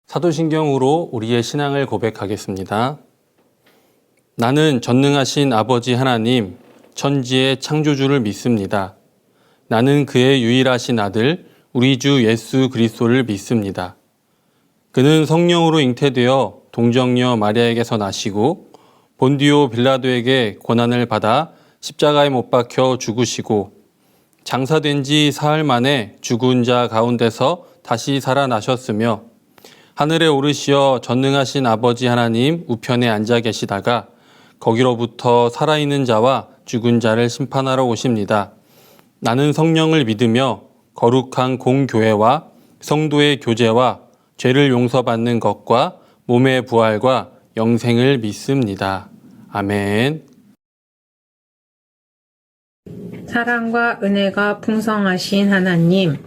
사도신경으로 우리의 신앙을 고백하겠습니다. 나는 전능하신 아버지 하나님, 천지의 창조주를 믿습니다. 나는 그의 유일하신 아들, 우리 주 예수 그리스도를 믿습니다. 그는 성령으로 잉태되어 동정녀 마리아에게서 나시고 본디오 빌라도에게 고난을 받아 십자가에 못 박혀 죽으시고 장사된 지 사흘 만에 죽은 자 가운데서 다시 살아나셨으며 하늘에 오르시어 전능하신 아버지 하나님 우편에 앉아 계시다가 거기로부터 살아있는 자와 죽은 자를 심판하러 오십니다. 나는 성령을 믿으며 거룩한 공교회와 성도의 교제와 죄를 용서받는 것과 몸의 부활과 영생을 믿습니다. 아멘. 사랑과 은혜가 풍성하신 하나님,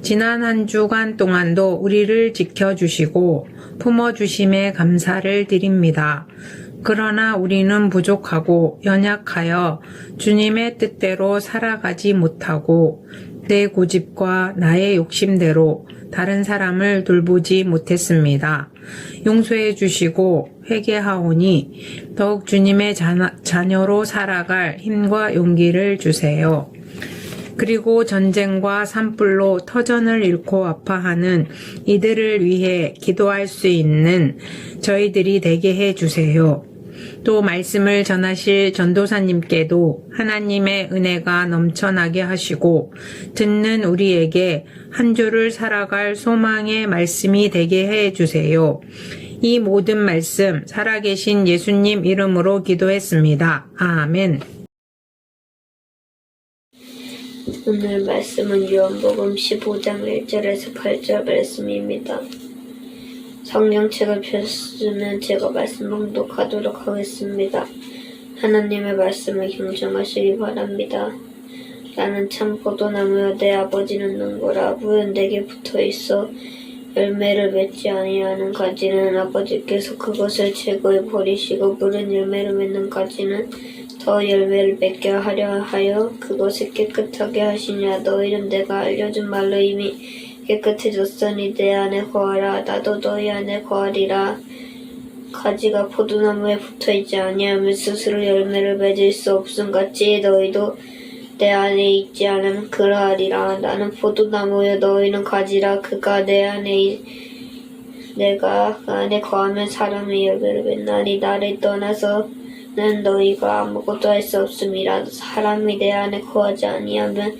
지난 한 주간 동안도 우리를 지켜주시고 품어주심에 감사를 드립니다. 그러나 우리는 부족하고 연약하여 주님의 뜻대로 살아가지 못하고 내 고집과 나의 욕심대로 다른 사람을 돌보지 못했습니다. 용서해 주시고 회개하오니 더욱 주님의 자녀로 살아갈 힘과 용기를 주세요. 그리고 전쟁과 산불로 터전을 잃고 아파하는 이들을 위해 기도할 수 있는 저희들이 되게 해주세요. 또 말씀을 전하실 전도사님께도 하나님의 은혜가 넘쳐나게 하시고 듣는 우리에게 한 주를 살아갈 소망의 말씀이 되게 해주세요. 이 모든 말씀 살아계신 예수님 이름으로 기도했습니다. 아멘. 오늘 말씀은 요한복음 15장 1절에서 8절 말씀입니다. 성경책을 펴시면 제가 말씀 봉독하도록 하겠습니다. 하나님의 말씀을 경청하시기 바랍니다. 나는 참 포도나무여 내 아버지는 농부라. 물은 내게 붙어있어 열매를 맺지 아니하는 가지는 아버지께서 그것을 제거해 버리시고 물은 열매를 맺는 가지는 더 열매를 맺게 하려 하여 그것을 깨끗하게 하시냐. 너희는 내가 알려준 말로 이미 깨끗해졌으니 내 안에 거하라. 나도 너희 안에 거하리라. 가지가 포도나무에 붙어있지 아니하면 스스로 열매를 맺을 수 없음같이 너희도 내 안에 있지 않으면 그러하리라. 나는 포도나무여 너희는 가지라. 그가 내 안에 내가 그 안에 거하면 사람의 열매를 맺나니 나를 떠나서는 너희가 아무것도 할 수 없음이라. 사람이 내 안에 거하지 아니하면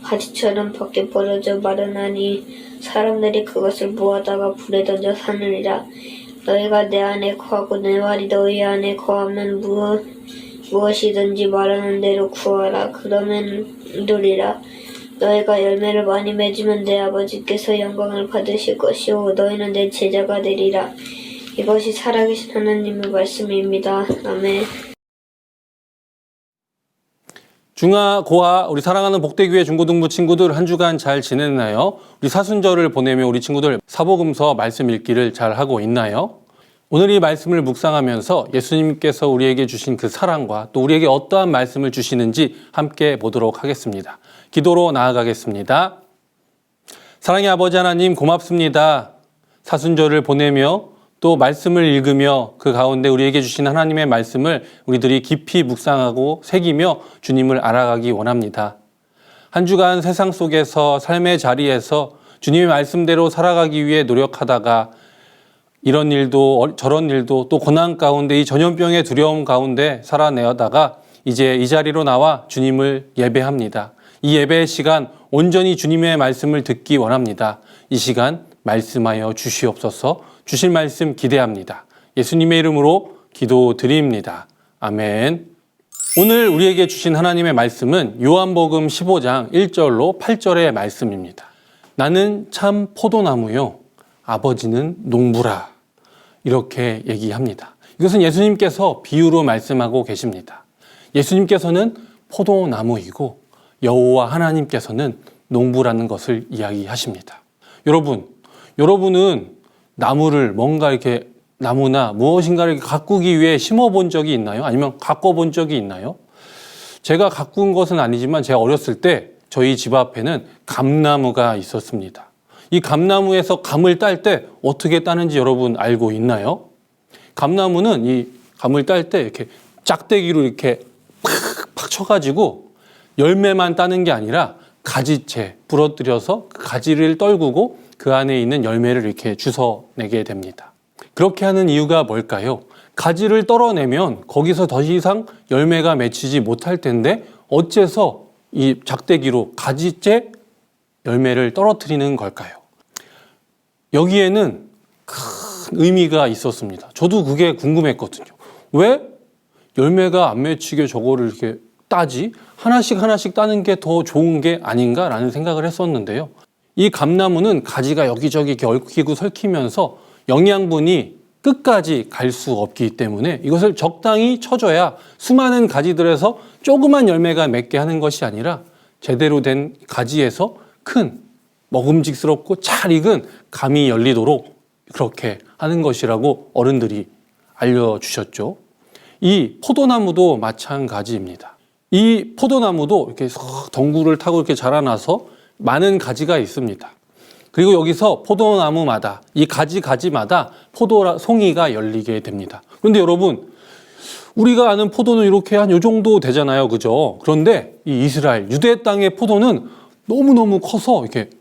가지처럼 밖에 버려져 마르나니 사람들이 그것을 모아다가 불에 던져 사느니라. 너희가 내 안에 거하고 내 말이 너희 안에 거하면 무엇이든지 말하는 대로 구하라. 그러면 이루리라. 너희가 열매를 많이 맺으면 내 아버지께서 영광을 받으실 것이요 너희는 내 제자가 되리라. 이것이 살아계신 하나님의 말씀입니다. 아멘. 중하, 고하, 우리 사랑하는 복대교회 중고등부 친구들 한 주간 잘 지냈나요? 우리 사순절을 보내며 우리 친구들 사복음서 말씀 읽기를 잘 하고 있나요? 오늘 이 말씀을 묵상하면서 예수님께서 우리에게 주신 그 사랑과 또 우리에게 어떠한 말씀을 주시는지 함께 보도록 하겠습니다. 기도로 나아가겠습니다. 사랑의 아버지 하나님 고맙습니다. 사순절을 보내며 또 말씀을 읽으며 그 가운데 우리에게 주신 하나님의 말씀을 우리들이 깊이 묵상하고 새기며 주님을 알아가기 원합니다. 한 주간 세상 속에서 삶의 자리에서 주님의 말씀대로 살아가기 위해 노력하다가 이런 일도 저런 일도 또 고난 가운데 이 전염병의 두려움 가운데 살아내다가 이제 이 자리로 나와 주님을 예배합니다. 이 예배의 시간 온전히 주님의 말씀을 듣기 원합니다. 이 시간 말씀하여 주시옵소서. 주실 말씀 기대합니다. 예수님의 이름으로 기도드립니다. 아멘. 오늘 우리에게 주신 하나님의 말씀은 요한복음 15장 1절로 8절의 말씀입니다. 나는 참 포도나무요 아버지는 농부라. 이렇게 얘기합니다. 이것은 예수님께서 비유로 말씀하고 계십니다. 예수님께서는 포도나무이고 여호와 하나님께서는 농부라는 것을 이야기하십니다. 여러분은 나무를 뭔가 이렇게 나무나 무엇인가를 가꾸기 위해 심어본 적이 있나요? 아니면 가꿔본 적이 있나요? 제가 가꾼 것은 아니지만 제가 어렸을 때 저희 집 앞에는 감나무가 있었습니다. 이 감나무에서 감을 딸 때 어떻게 따는지 여러분 알고 있나요? 감나무는 이 감을 딸 때 이렇게 짝대기로 이렇게 팍 쳐가지고 열매만 따는 게 아니라 가지채 부러뜨려서 그 가지를 떨구고 그 안에 있는 열매를 이렇게 주워내게 됩니다. 그렇게 하는 이유가 뭘까요? 가지를 떨어내면 거기서 더 이상 열매가 맺히지 못할 텐데 어째서 이 작대기로 가지째 열매를 떨어뜨리는 걸까요? 여기에는 큰 의미가 있었습니다. 저도 그게 궁금했거든요. 왜 열매가 안 맺히게 저거를 이렇게 따지? 하나씩 따는 게 더 좋은 게 아닌가라는 생각을 했었는데요. 이 감나무는 가지가 여기저기 이렇게 얽히고 설키면서 영양분이 끝까지 갈 수 없기 때문에 이것을 적당히 쳐줘야 수많은 가지들에서 조그만 열매가 맺게 하는 것이 아니라 제대로 된 가지에서 큰 먹음직스럽고 잘 익은 감이 열리도록 그렇게 하는 것이라고 어른들이 알려주셨죠. 이 포도나무도 마찬가지입니다. 이 포도나무도 이렇게 덩굴을 타고 이렇게 자라나서 많은 가지가 있습니다. 그리고 여기서 포도나무마다 이 가지마다 송이가 열리게 됩니다. 그런데 여러분, 우리가 아는 포도는 이렇게 한 요 정도 되잖아요. 그죠? 그런데 이 이스라엘, 유대 땅의 포도는 너무너무 커서 이렇게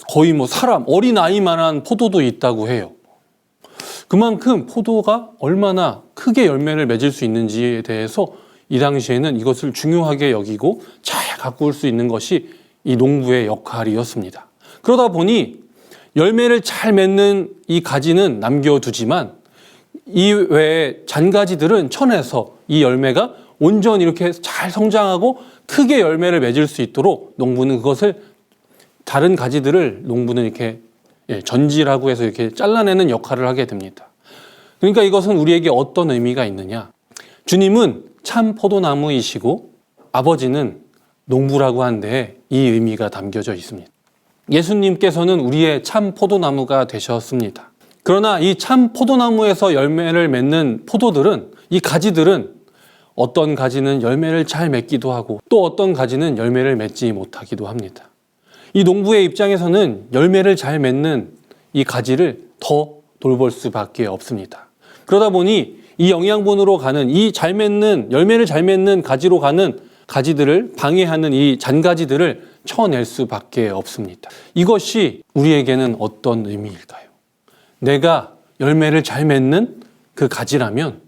거의 사람, 어린아이만한 포도도 있다고 해요. 그만큼 포도가 얼마나 크게 열매를 맺을 수 있는지에 대해서 이 당시에는 이것을 중요하게 여기고 잘 가꿀 수 있는 것이 이 농부의 역할이었습니다. 그러다 보니 열매를 잘 맺는 이 가지는 남겨두지만 이 외에 잔가지들은 쳐내서 이 열매가 온전히 이렇게 잘 성장하고 크게 열매를 맺을 수 있도록 농부는 그것을 다른 가지들을 농부는 이렇게 전지라고 해서 이렇게 잘라내는 역할을 하게 됩니다. 그러니까 이것은 우리에게 어떤 의미가 있느냐? 주님은 참 포도나무이시고 아버지는 농부라고 하는데 이 의미가 담겨져 있습니다. 예수님께서는 우리의 참 포도나무가 되셨습니다. 그러나 이 참 포도나무에서 열매를 맺는 포도들은, 이 가지들은 어떤 가지는 열매를 잘 맺기도 하고 또 어떤 가지는 열매를 맺지 못하기도 합니다. 이 농부의 입장에서는 열매를 잘 맺는 이 가지를 더 돌볼 수밖에 없습니다. 그러다 보니 이 영양분으로 가는 이 잘 맺는 열매를 잘 맺는 가지로 가는 가지들을 방해하는 이 잔가지들을 쳐낼 수밖에 없습니다. 이것이 우리에게는 어떤 의미일까요? 내가 열매를 잘 맺는 그 가지라면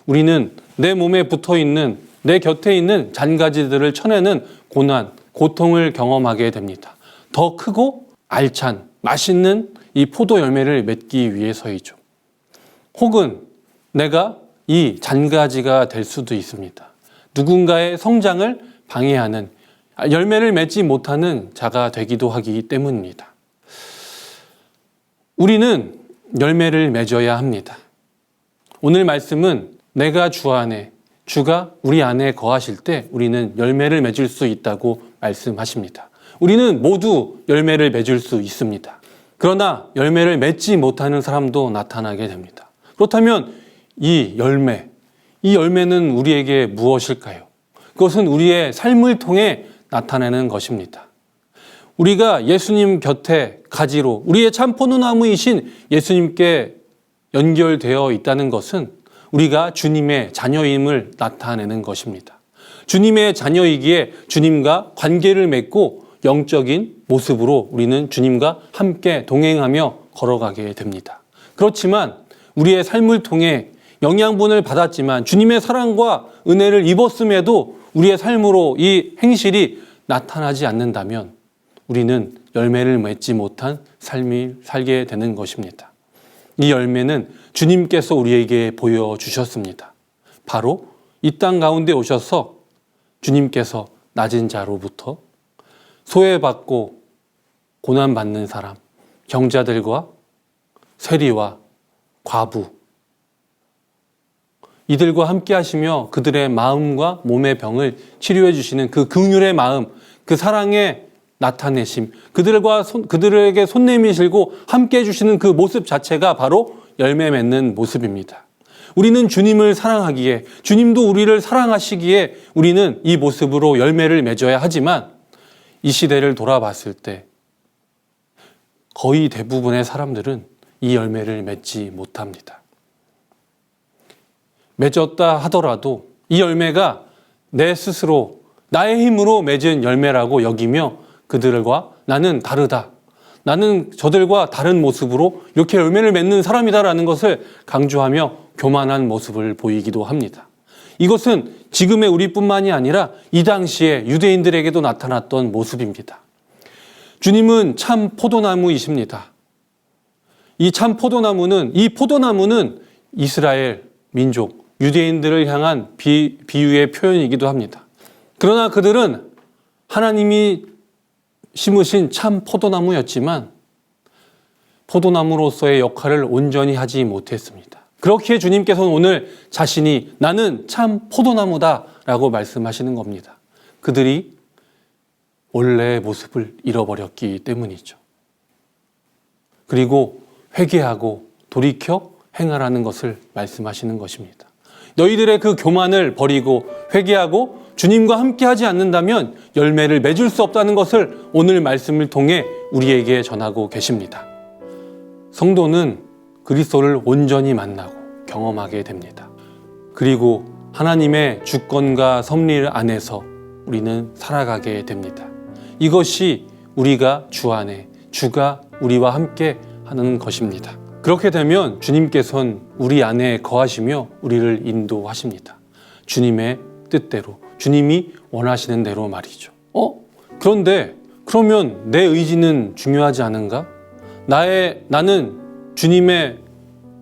우리는 내 몸에 붙어 있는, 내 곁에 있는 잔가지들을 쳐내는 고난, 고통을 경험하게 됩니다. 더 크고 알찬, 맛있는 이 포도 열매를 맺기 위해서이죠. 혹은 내가 이 잔가지가 될 수도 있습니다. 누군가의 성장을 방해하는, 열매를 맺지 못하는 자가 되기도 하기 때문입니다. 우리는 열매를 맺어야 합니다. 오늘 말씀은 내가 주 안에, 주가 우리 안에 거하실 때 우리는 열매를 맺을 수 있다고 말씀하십니다. 우리는 모두 열매를 맺을 수 있습니다. 그러나 열매를 맺지 못하는 사람도 나타나게 됩니다. 그렇다면 이 열매는 우리에게 무엇일까요? 그것은 우리의 삶을 통해 나타내는 것입니다. 우리가 예수님 곁에 가지로 우리의 참 포도나무이신 예수님께 연결되어 있다는 것은 우리가 주님의 자녀임을 나타내는 것입니다. 주님의 자녀이기에 주님과 관계를 맺고 영적인 모습으로 우리는 주님과 함께 동행하며 걸어가게 됩니다. 그렇지만 우리의 삶을 통해 영양분을 받았지만 주님의 사랑과 은혜를 입었음에도 우리의 삶으로 이 행실이 나타나지 않는다면 우리는 열매를 맺지 못한 삶을 살게 되는 것입니다. 이 열매는 주님께서 우리에게 보여주셨습니다. 바로 이 땅 가운데 오셔서 주님께서 낮은 자로부터 소외받고 고난받는 사람, 경자들과 세리와 과부, 이들과 함께 하시며 그들의 마음과 몸의 병을 치료해 주시는 그 긍휼의 마음, 그 사랑의 나타내심, 그들에게 손 내미시고 함께 해주시는 그 모습 자체가 바로 열매 맺는 모습입니다. 우리는 주님을 사랑하기에, 주님도 우리를 사랑하시기에 우리는 이 모습으로 열매를 맺어야 하지만 이 시대를 돌아봤을 때 거의 대부분의 사람들은 이 열매를 맺지 못합니다. 맺었다 하더라도 이 열매가 내 스스로 나의 힘으로 맺은 열매라고 여기며 그들과 나는 다르다. 나는 저들과 다른 모습으로 이렇게 열매를 맺는 사람이다라는 것을 강조하며 교만한 모습을 보이기도 합니다. 이것은 지금의 우리뿐만이 아니라 이 당시에 유대인들에게도 나타났던 모습입니다. 주님은 참 포도나무이십니다. 이 참 포도나무는 이스라엘 민족, 유대인들을 향한 비유의 표현이기도 합니다. 그러나 그들은 하나님이 심으신 참 포도나무였지만 포도나무로서의 역할을 온전히 하지 못했습니다. 그렇기에 주님께서는 오늘 자신이 나는 참 포도나무다 라고 말씀하시는 겁니다. 그들이 원래의 모습을 잃어버렸기 때문이죠. 그리고 회개하고 돌이켜 행하라는 것을 말씀하시는 것입니다. 너희들의 그 교만을 버리고 회개하고 주님과 함께하지 않는다면 열매를 맺을 수 없다는 것을 오늘 말씀을 통해 우리에게 전하고 계십니다. 성도는 그리스도를 온전히 만나고 경험하게 됩니다. 그리고 하나님의 주권과 섭리 안에서 우리는 살아가게 됩니다. 이것이 우리가 주 안에, 주가 우리와 함께 하는 것입니다. 그렇게 되면 주님께서는 우리 안에 거하시며 우리를 인도하십니다. 주님의 뜻대로, 주님이 원하시는 대로 말이죠. 그런데 그러면 내 의지는 중요하지 않은가? 나는 주님의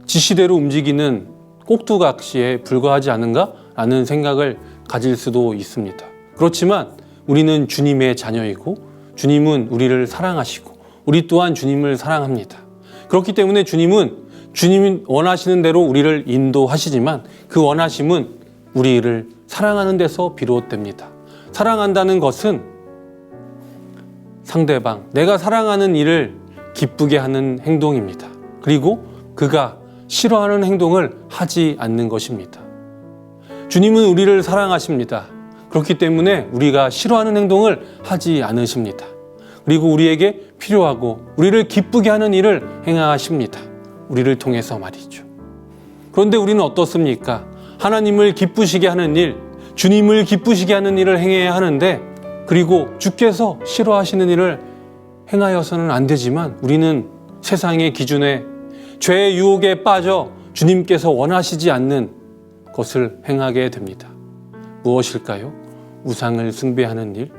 지시대로 움직이는 꼭두각시에 불과하지 않은가? 라는 생각을 가질 수도 있습니다. 그렇지만 우리는 주님의 자녀이고 주님은 우리를 사랑하시고 우리 또한 주님을 사랑합니다. 그렇기 때문에 주님이 원하시는 대로 우리를 인도하시지만 그 원하심은 우리를 사랑하는 데서 비롯됩니다. 사랑한다는 것은 상대방, 내가 사랑하는 이를 기쁘게 하는 행동입니다. 그리고 그가 싫어하는 행동을 하지 않는 것입니다. 주님은 우리를 사랑하십니다. 그렇기 때문에 우리가 싫어하는 행동을 하지 않으십니다. 그리고 우리에게 필요하고 우리를 기쁘게 하는 일을 행하십니다. 우리를 통해서 말이죠. 그런데 우리는 어떻습니까? 하나님을 기쁘시게 하는 일, 주님을 기쁘시게 하는 일을 행해야 하는데 그리고 주께서 싫어하시는 일을 행하여서는 안 되지만 우리는 세상의 기준에 죄의 유혹에 빠져 주님께서 원하시지 않는 것을 행하게 됩니다. 무엇일까요? 우상을 숭배하는 일,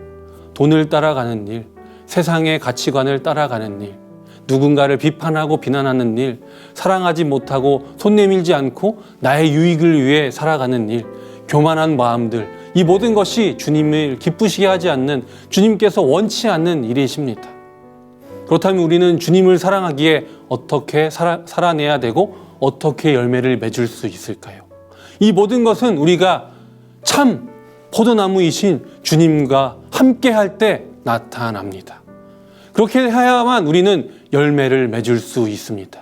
돈을 따라가는 일, 세상의 가치관을 따라가는 일, 누군가를 비판하고 비난하는 일, 사랑하지 못하고 손 내밀지 않고 나의 유익을 위해 살아가는 일, 교만한 마음들, 이 모든 것이 주님을 기쁘시게 하지 않는, 주님께서 원치 않는 일이십니다. 그렇다면 우리는 주님을 사랑하기에 어떻게 살아내야 되고 어떻게 열매를 맺을 수 있을까요? 이 모든 것은 우리가 참 포도나무이신 주님과 함께 할 때 나타납니다. 그렇게 해야만 우리는 열매를 맺을 수 있습니다.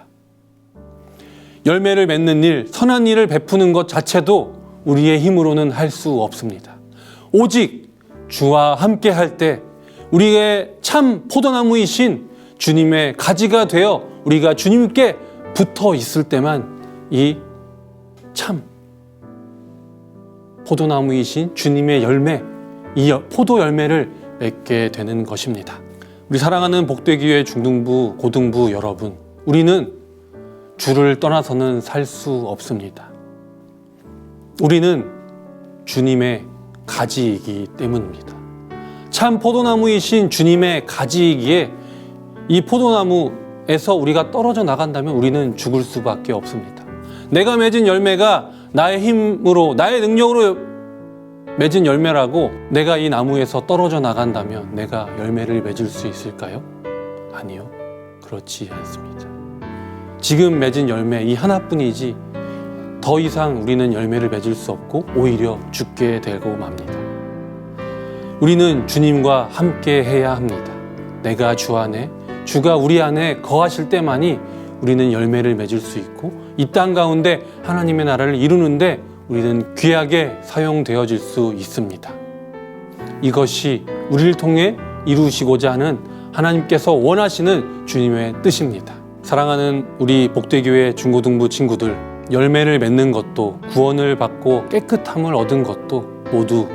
열매를 맺는 일, 선한 일을 베푸는 것 자체도 우리의 힘으로는 할 수 없습니다. 오직 주와 함께 할 때 우리의 참 포도나무이신 주님의 가지가 되어 우리가 주님께 붙어 있을 때만 이 참 포도나무이신 주님의 열매, 이 포도 열매를 맺게 되는 것입니다. 우리 사랑하는 복되기회 중등부, 고등부 여러분, 우리는 주를 떠나서는 살 수 없습니다. 우리는 주님의 가지이기 때문입니다. 참 포도나무이신 주님의 가지이기에 이 포도나무에서 우리가 떨어져 나간다면 우리는 죽을 수밖에 없습니다. 내가 맺은 열매가 나의 힘으로, 나의 능력으로 맺은 열매라고 내가 이 나무에서 떨어져 나간다면 내가 열매를 맺을 수 있을까요? 아니요. 그렇지 않습니다. 지금 맺은 열매 이 하나뿐이지 더 이상 우리는 열매를 맺을 수 없고 오히려 죽게 되고 맙니다. 우리는 주님과 함께 해야 합니다. 내가 주 안에, 주가 우리 안에 거하실 때만이 우리는 열매를 맺을 수 있고 이 땅 가운데 하나님의 나라를 이루는데 우리는 귀하게 사용되어질 수 있습니다. 이것이 우리를 통해 이루시고자 하는 하나님께서 원하시는 주님의 뜻입니다. 사랑하는 우리 복되교회 중고등부 친구들, 열매를 맺는 것도 구원을 받고 깨끗함을 얻은 것도 모두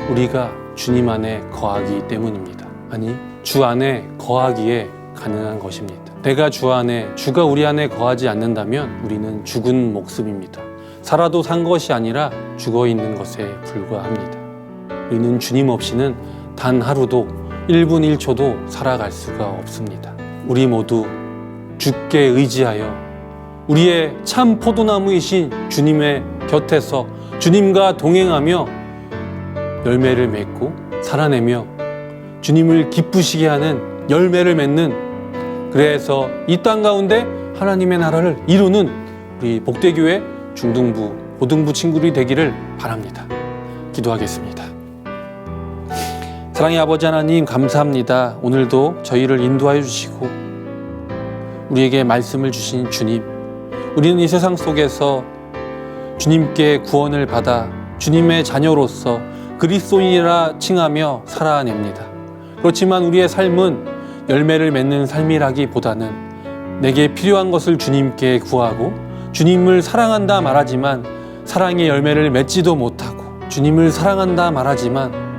우리가 주님 안에 거하기 때문입니다. 아니, 주 안에 거하기에 가능한 것입니다. 내가 주 안에, 주가 우리 안에 거하지 않는다면 우리는 죽은 목숨입니다. 살아도 산 것이 아니라 죽어 있는 것에 불과합니다. 우리는 주님 없이는 단 하루도 1분 1초도 살아갈 수가 없습니다. 우리 모두 주께 의지하여 우리의 참 포도나무이신 주님의 곁에서 주님과 동행하며 열매를 맺고 살아내며 주님을 기쁘시게 하는 열매를 맺는, 그래서 이 땅 가운데 하나님의 나라를 이루는 우리 복되교회 중등부, 고등부 친구들이 되기를 바랍니다. 기도하겠습니다. 사랑의 아버지 하나님, 감사합니다. 오늘도 저희를 인도하여 주시고 우리에게 말씀을 주신 주님, 우리는 이 세상 속에서 주님께 구원을 받아 주님의 자녀로서 그리스도인이라 칭하며 살아냅니다. 그렇지만 우리의 삶은 열매를 맺는 삶이라기보다는 내게 필요한 것을 주님께 구하고 주님을 사랑한다 말하지만 사랑의 열매를 맺지도 못하고, 주님을 사랑한다 말하지만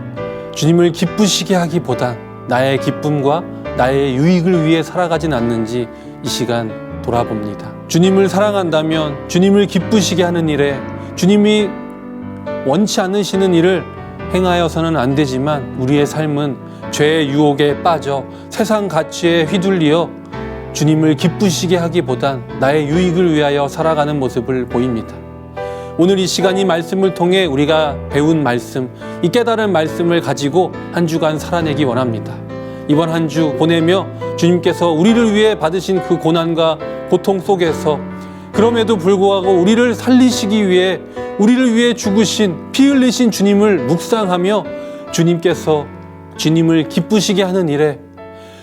주님을 기쁘시게 하기보단 나의 기쁨과 나의 유익을 위해 살아가진 않는지 이 시간 돌아봅니다. 주님을 사랑한다면 주님을 기쁘시게 하는 일에, 주님이 원치 않으시는 일을 행하여서는 안 되지만 우리의 삶은 죄의 유혹에 빠져 세상 가치에 휘둘리어 주님을 기쁘시게 하기보단 나의 유익을 위하여 살아가는 모습을 보입니다. 오늘 이 시간 이 말씀을 통해 우리가 배운 말씀, 이 깨달은 말씀을 가지고 한 주간 살아내기 원합니다. 이번 한 주 보내며 주님께서 우리를 위해 받으신 그 고난과 고통 속에서 그럼에도 불구하고 우리를 살리시기 위해, 우리를 위해 죽으신, 피 흘리신 주님을 묵상하며 주님께서 주님을 기쁘시게 하는 일에,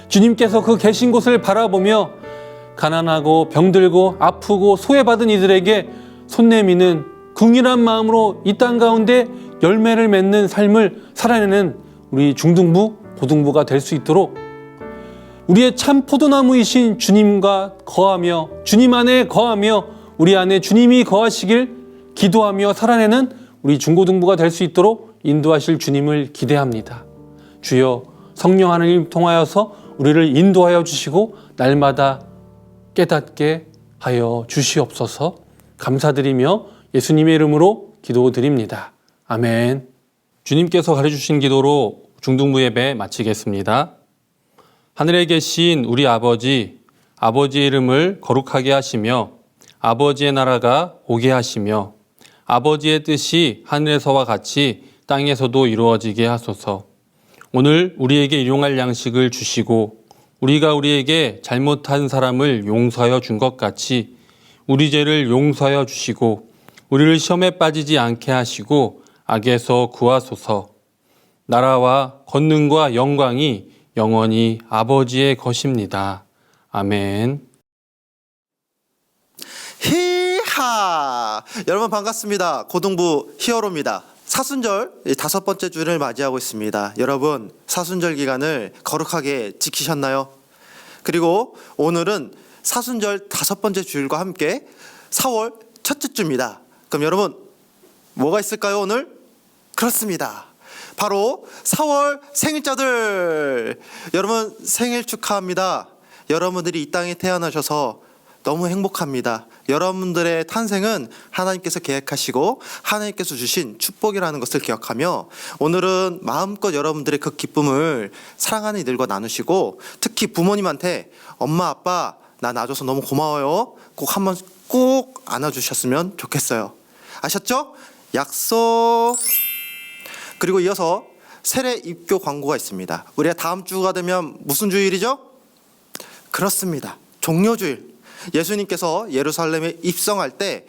주님께서 그 계신 곳을 바라보며 가난하고 병들고 아프고 소외받은 이들에게 손 내미는 긍휼한 마음으로 이 땅 가운데 열매를 맺는 삶을 살아내는 우리 중등부, 고등부가 될 수 있도록 우리의 참 포도나무이신 주님과 거하며 주님 안에 거하며 우리 안에 주님이 거하시길 기도하며 살아내는 우리 중고등부가 될 수 있도록 인도하실 주님을 기대합니다. 주여, 성령 하나님 통하여서 우리를 인도하여 주시고 날마다 깨닫게 하여 주시옵소서. 감사드리며 예수님의 이름으로 기도드립니다. 아멘. 주님께서 가르쳐주신 기도로 중등부 예배 마치겠습니다. 하늘에 계신 우리 아버지, 아버지의 이름을 거룩하게 하시며 아버지의 나라가 오게 하시며 아버지의 뜻이 하늘에서와 같이 땅에서도 이루어지게 하소서. 오늘 우리에게 일용할 양식을 주시고 우리가 우리에게 잘못한 사람을 용서하여 준 것 같이 우리 죄를 용서하여 주시고 우리를 시험에 빠지지 않게 하시고 악에서 구하소서. 나라와 권능과 영광이 영원히 아버지의 것입니다. 아멘. 히하! 여러분 반갑습니다. 고등부 히어로입니다. 사순절 5번째 주를 맞이하고 있습니다. 여러분, 사순절 기간을 거룩하게 지키셨나요? 그리고 오늘은 사순절 5번째 주일과 함께 4월 첫째 주입니다. 그럼 여러분, 뭐가 있을까요, 오늘? 그렇습니다. 바로 4월 생일자들! 여러분, 생일 축하합니다. 여러분들이 이 땅에 태어나셔서 너무 행복합니다. 여러분들의 탄생은 하나님께서 계획하시고 하나님께서 주신 축복이라는 것을 기억하며 오늘은 마음껏 여러분들의 그 기쁨을 사랑하는 이들과 나누시고 특히 부모님한테 엄마 아빠 나 낳아줘서 너무 고마워요. 꼭 한번 꼭 안아주셨으면 좋겠어요. 아셨죠? 약속. 그리고 이어서 세례 입교 광고가 있습니다. 우리가 다음 주가 되면 무슨 주일이죠? 그렇습니다. 종려주일. 예수님께서 예루살렘에 입성할 때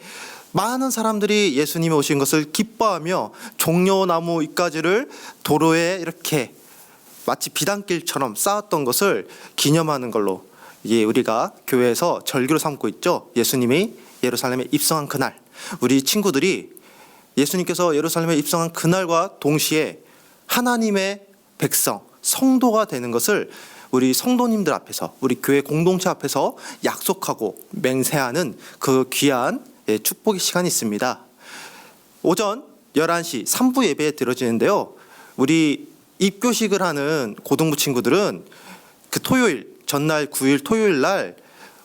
많은 사람들이 예수님이 오신 것을 기뻐하며 종려나무 잎가지를 도로에 이렇게 마치 비단길처럼 쌓았던 것을 기념하는 걸로 우리가 교회에서 절기로 삼고 있죠. 예수님이 예루살렘에 입성한 그날, 우리 친구들이 예수님께서 예루살렘에 입성한 그날과 동시에 하나님의 백성, 성도가 되는 것을 우리 성도님들 앞에서, 우리 교회 공동체 앞에서 약속하고 맹세하는 그 귀한 축복의 시간이 있습니다. 오전 11시 3부 예배에 드려지는데요. 우리 입교식을 하는 고등부 친구들은 그 토요일, 전날 9일 토요일 날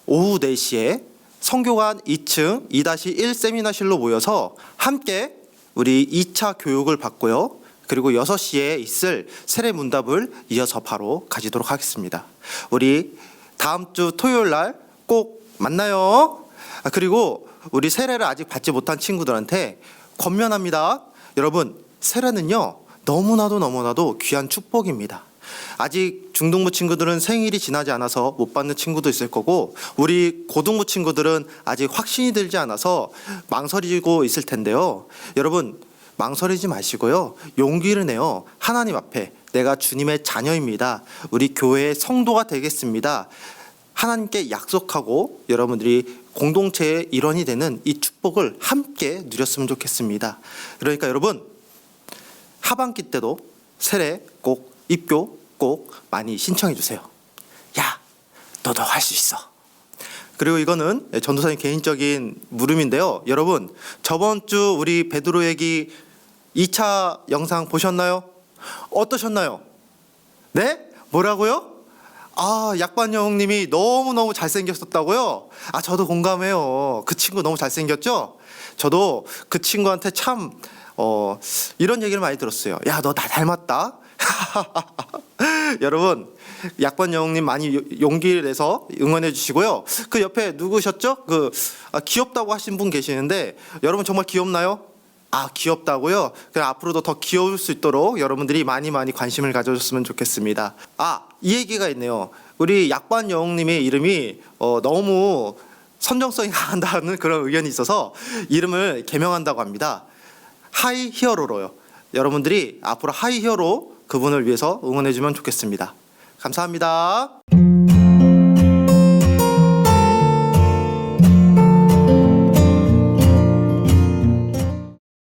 오후 4시에 성교관 2층 2-1 세미나실로 모여서 함께 우리 2차 교육을 받고요. 그리고 6시에 있을 세례 문답을 이어서 바로 가지도록 하겠습니다. 우리 다음 주 토요일 날 꼭 만나요. 그리고 우리 세례를 아직 받지 못한 친구들한테 권면합니다. 여러분, 세례는요, 너무나도 귀한 축복입니다. 아직 중등부 친구들은 생일이 지나지 않아서 못 받는 친구도 있을 거고, 우리 고등부 친구들은 아직 확신이 들지 않아서 망설이고 있을 텐데요. 여러분, 망설이지 마시고요. 용기를 내어 하나님 앞에 내가 주님의 자녀입니다. 우리 교회의 성도가 되겠습니다. 하나님께 약속하고 여러분들이 공동체의 일원이 되는 이 축복을 함께 누렸으면 좋겠습니다. 그러니까 여러분, 하반기 때도 세례 꼭, 입교 꼭 많이 신청해 주세요. 야, 너도 할 수 있어. 그리고 이거는 전도사님 개인적인 물음인데요. 여러분, 저번 주 우리 베드로 얘기 2차 영상 보셨나요? 어떠셨나요? 네? 뭐라고요? 약반영님이 너무너무 잘생겼었다고요? 저도 공감해요. 그 친구 너무 잘생겼죠? 저도 그 친구한테 참 이런 얘기를 많이 들었어요. 야, 너 나 닮았다. 여러분, 약반영님 많이 용기를 내서 응원해 주시고요. 그 옆에 누구셨죠? 귀엽다고 하신 분 계시는데, 여러분 정말 귀엽나요? 귀엽다고요? 그럼 앞으로도 더 귀여울 수 있도록 여러분들이 많이 관심을 가져줬으면 좋겠습니다. 이 얘기가 있네요. 우리 약반영님의 이름이 너무 선정성이 강한다는 그런 의견이 있어서 이름을 개명한다고 합니다. 하이 히어로로요. 여러분들이 앞으로 하이 히어로 그분을 위해서 응원해주면 좋겠습니다. 감사합니다.